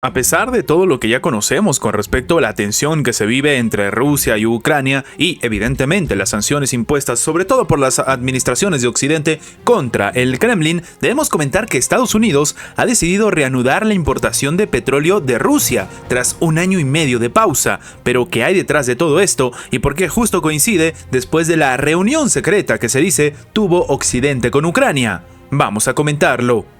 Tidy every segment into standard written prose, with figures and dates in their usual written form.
A pesar de todo lo que ya conocemos con respecto a la tensión que se vive entre Rusia y Ucrania y evidentemente las sanciones impuestas sobre todo por las administraciones de Occidente contra el Kremlin, debemos comentar que Estados Unidos ha decidido reanudar la importación de petróleo de Rusia tras un año y medio de pausa. Pero ¿qué hay detrás de todo esto y por qué justo coincide después de la reunión secreta que se dice tuvo Occidente con Ucrania? Vamos a comentarlo.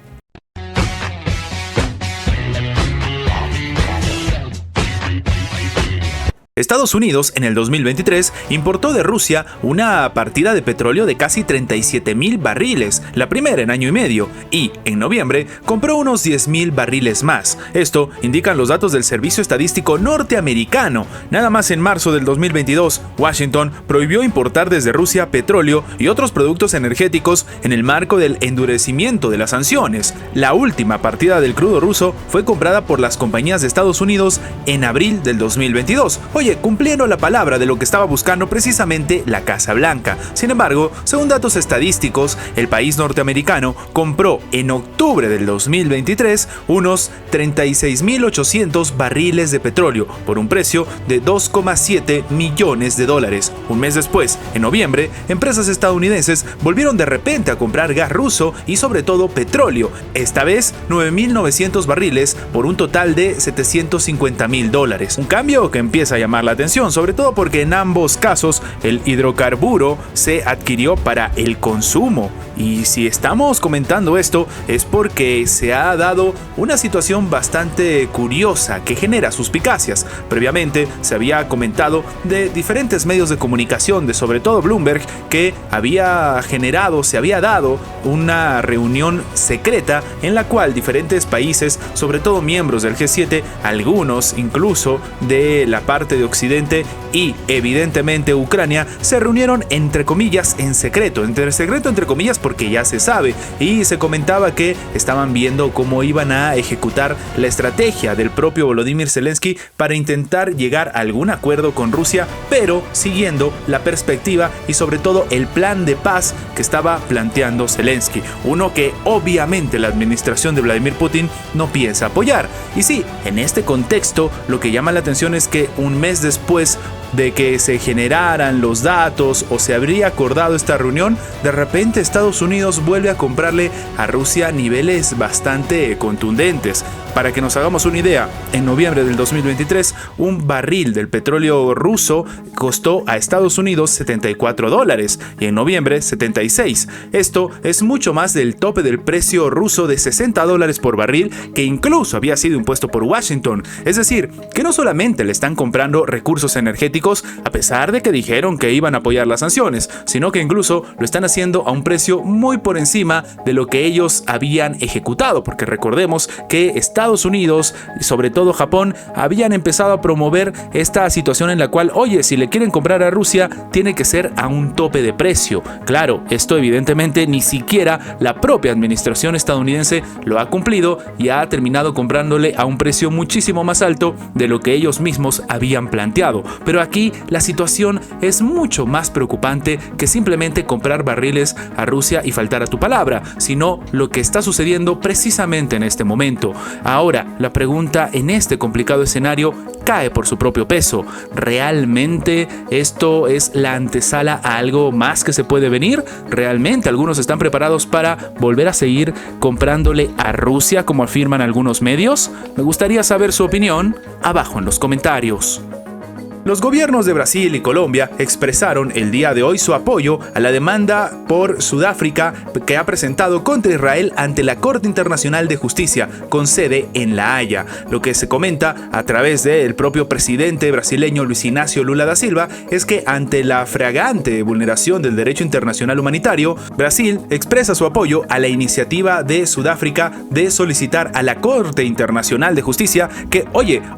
Estados Unidos en el 2023 importó de Rusia una partida de petróleo de casi 37,000 barriles, la primera en año y medio, y en noviembre compró unos 10,000 barriles más. Esto indican los datos del Servicio Estadístico norteamericano. Nada más en marzo del 2022, Washington prohibió importar desde Rusia petróleo y otros productos energéticos en el marco del endurecimiento de las sanciones. La última partida del crudo ruso fue comprada por las compañías de Estados Unidos en abril del 2022. Cumpliendo la palabra de lo que estaba buscando precisamente la Casa Blanca. Sin embargo, según datos estadísticos, el país norteamericano compró en octubre del 2023 unos 36,800 barriles de petróleo por un precio de 2,7 millones de dólares. Un mes después, en noviembre, empresas estadounidenses volvieron de repente a comprar gas ruso y sobre todo petróleo, esta vez 9,900 barriles por un total de 750,000 dólares. Un cambio que empieza a llamar la atención, sobre todo porque en ambos casos el hidrocarburo se adquirió para el consumo. Y si estamos comentando esto es porque se ha dado una situación bastante curiosa que genera suspicacias. Previamente se había comentado de diferentes medios de comunicación, de sobre todo Bloomberg, que se había dado una reunión secreta en la cual diferentes países, sobre todo miembros del G7, algunos incluso de la parte de Occidente y evidentemente Ucrania, se reunieron entre comillas en secreto, entre comillas porque ya se sabe, y se comentaba que estaban viendo cómo iban a ejecutar la estrategia del propio Volodymyr Zelensky para intentar llegar a algún acuerdo con Rusia, pero siguiendo la perspectiva y sobre todo el plan de paz que estaba planteando Zelensky, uno que obviamente la administración de Vladimir Putin no piensa apoyar. Y sí, en este contexto lo que llama la atención es que un mes después de que se generaran los datos o se habría acordado esta reunión, de repente Estados Unidos vuelve a comprarle a Rusia niveles bastante contundentes. Para que nos hagamos una idea, en noviembre del 2023, un barril del petróleo ruso costó a Estados Unidos 74 dólares y en noviembre 76. Esto es mucho más del tope del precio ruso de 60 dólares por barril que incluso había sido impuesto por Washington. Es decir, que no solamente le están comprando recursos energéticos a pesar de que dijeron que iban a apoyar las sanciones, sino que incluso lo están haciendo a un precio muy por encima de lo que ellos habían ejecutado, porque recordemos que Estados Unidos y sobre todo Japón habían empezado a promover esta situación en la cual, oye, si le quieren comprar a Rusia, tiene que ser a un tope de precio. Claro, esto evidentemente ni siquiera la propia administración estadounidense lo ha cumplido y ha terminado comprándole a un precio muchísimo más alto de lo que ellos mismos habían planteado. Pero aquí la situación es mucho más preocupante que simplemente comprar barriles a Rusia y faltar a tu palabra, sino lo que está sucediendo precisamente en este momento. Ahora, la pregunta en este complicado escenario cae por su propio peso. ¿Realmente esto es la antesala a algo más que se puede venir? ¿Realmente algunos están preparados para volver a seguir comprándole a Rusia como afirman algunos medios? Me gustaría saber su opinión abajo en los comentarios. Los gobiernos de Brasil y Colombia expresaron el día de hoy su apoyo a la demanda por Sudáfrica que ha presentado contra Israel ante la Corte Internacional de Justicia con sede en La Haya. Lo que se comenta a través del propio presidente brasileño Luis Ignacio Lula da Silva es que ante la flagrante vulneración del derecho internacional humanitario, Brasil expresa su apoyo a la iniciativa de Sudáfrica de solicitar a la Corte Internacional de Justicia que,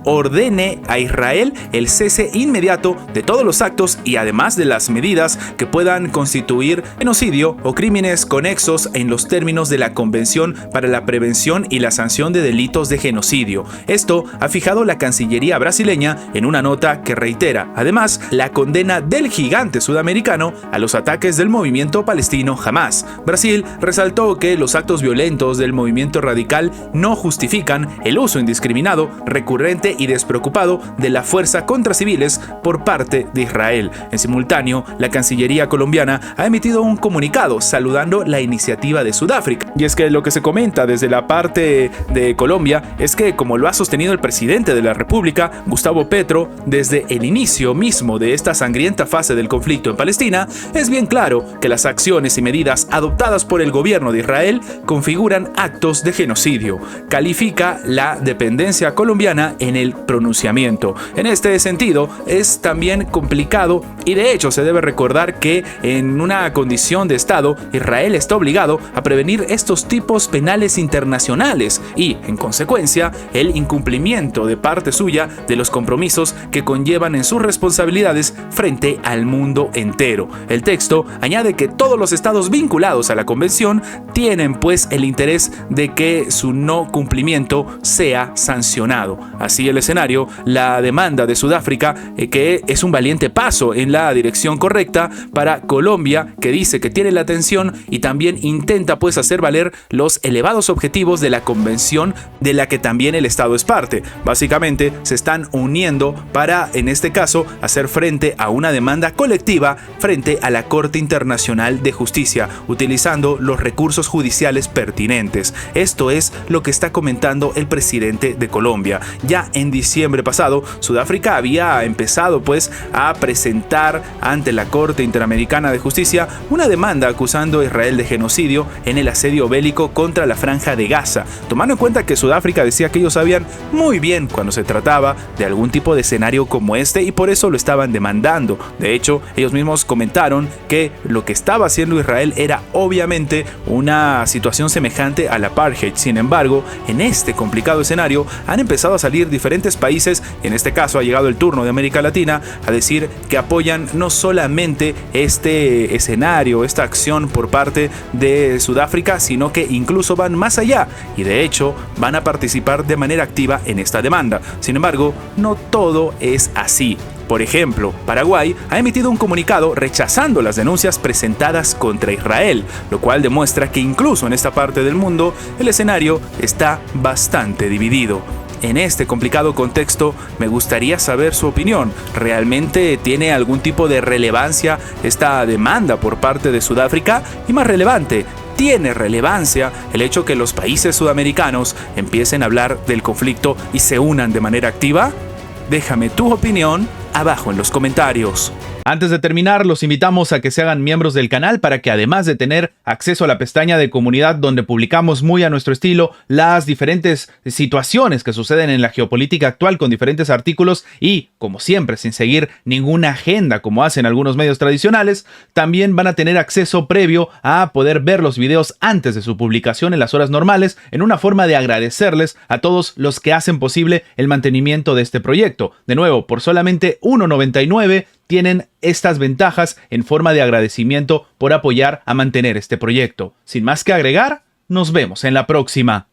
ordene a Israel el cese inmediato de todos los actos y además de las medidas que puedan constituir genocidio o crímenes conexos en los términos de la Convención para la Prevención y la Sanción de Delitos de Genocidio. Esto ha fijado la Cancillería brasileña en una nota que reitera, además, la condena del gigante sudamericano a los ataques del movimiento palestino Hamás. Brasil resaltó que los actos violentos del movimiento radical no justifican el uso indiscriminado, recurrente y despreocupado de la fuerza contra civiles por parte de Israel. En simultáneo, la Cancillería colombiana ha emitido un comunicado saludando la iniciativa de Sudáfrica. Y es que lo que se comenta desde la parte de Colombia es que, como lo ha sostenido el presidente de la República, Gustavo Petro, desde el inicio mismo de esta sangrienta fase del conflicto en Palestina, es bien claro que las acciones y medidas adoptadas por el gobierno de Israel configuran actos de genocidio. Califica la dependencia colombiana en el pronunciamiento. En este sentido, es también complicado y de hecho se debe recordar que en una condición de Estado, Israel está obligado a prevenir estos tipos penales internacionales y, en consecuencia, el incumplimiento de parte suya de los compromisos que conllevan en sus responsabilidades frente al mundo entero. El texto añade que todos los estados vinculados a la convención tienen pues el interés de que su no cumplimiento sea sancionado. Así el escenario, la demanda de Sudáfrica, que es un valiente paso en la dirección correcta para Colombia, que dice que tiene la atención y también intenta pues hacer valer los elevados objetivos de la convención de la que también el Estado es parte. Básicamente se están uniendo para, en este caso, hacer frente a una demanda colectiva frente a la Corte Internacional de Justicia, utilizando los recursos judiciales pertinentes. Esto es lo que está comentando el presidente de Colombia. Ya en diciembre pasado, Sudáfrica había empezado pues a presentar ante la Corte Interamericana de Justicia una demanda acusando a Israel de genocidio en el asedio bélico contra la Franja de Gaza, tomando en cuenta que Sudáfrica decía que ellos sabían muy bien cuando se trataba de algún tipo de escenario como este y por eso lo estaban demandando. De hecho, ellos mismos comentaron que lo que estaba haciendo Israel era obviamente una situación semejante al apartheid. Sin embargo, en este complicado escenario han empezado a salir diferentes países, y en este caso ha llegado el turno de América Latina, a decir que apoyan no solamente este escenario, esta acción por parte de Sudáfrica, sino que incluso van más allá y de hecho van a participar de manera activa en esta demanda. Sin embargo, no todo es así. Por ejemplo, Paraguay ha emitido un comunicado rechazando las denuncias presentadas contra Israel, lo cual demuestra que incluso en esta parte del mundo el escenario está bastante dividido. En este complicado contexto, me gustaría saber su opinión. ¿Realmente tiene algún tipo de relevancia esta demanda por parte de Sudáfrica? Y más relevante, ¿tiene relevancia el hecho que los países sudamericanos empiecen a hablar del conflicto y se unan de manera activa? Déjame tu opinión abajo en los comentarios. Antes de terminar, los invitamos a que se hagan miembros del canal para que, además de tener acceso a la pestaña de comunidad donde publicamos muy a nuestro estilo las diferentes situaciones que suceden en la geopolítica actual con diferentes artículos y, como siempre, sin seguir ninguna agenda como hacen algunos medios tradicionales, también van a tener acceso previo a poder ver los videos antes de su publicación en las horas normales, en una forma de agradecerles a todos los que hacen posible el mantenimiento de este proyecto. De nuevo, por solamente $1.99 tienen estas ventajas en forma de agradecimiento por apoyar a mantener este proyecto. Sin más que agregar, nos vemos en la próxima.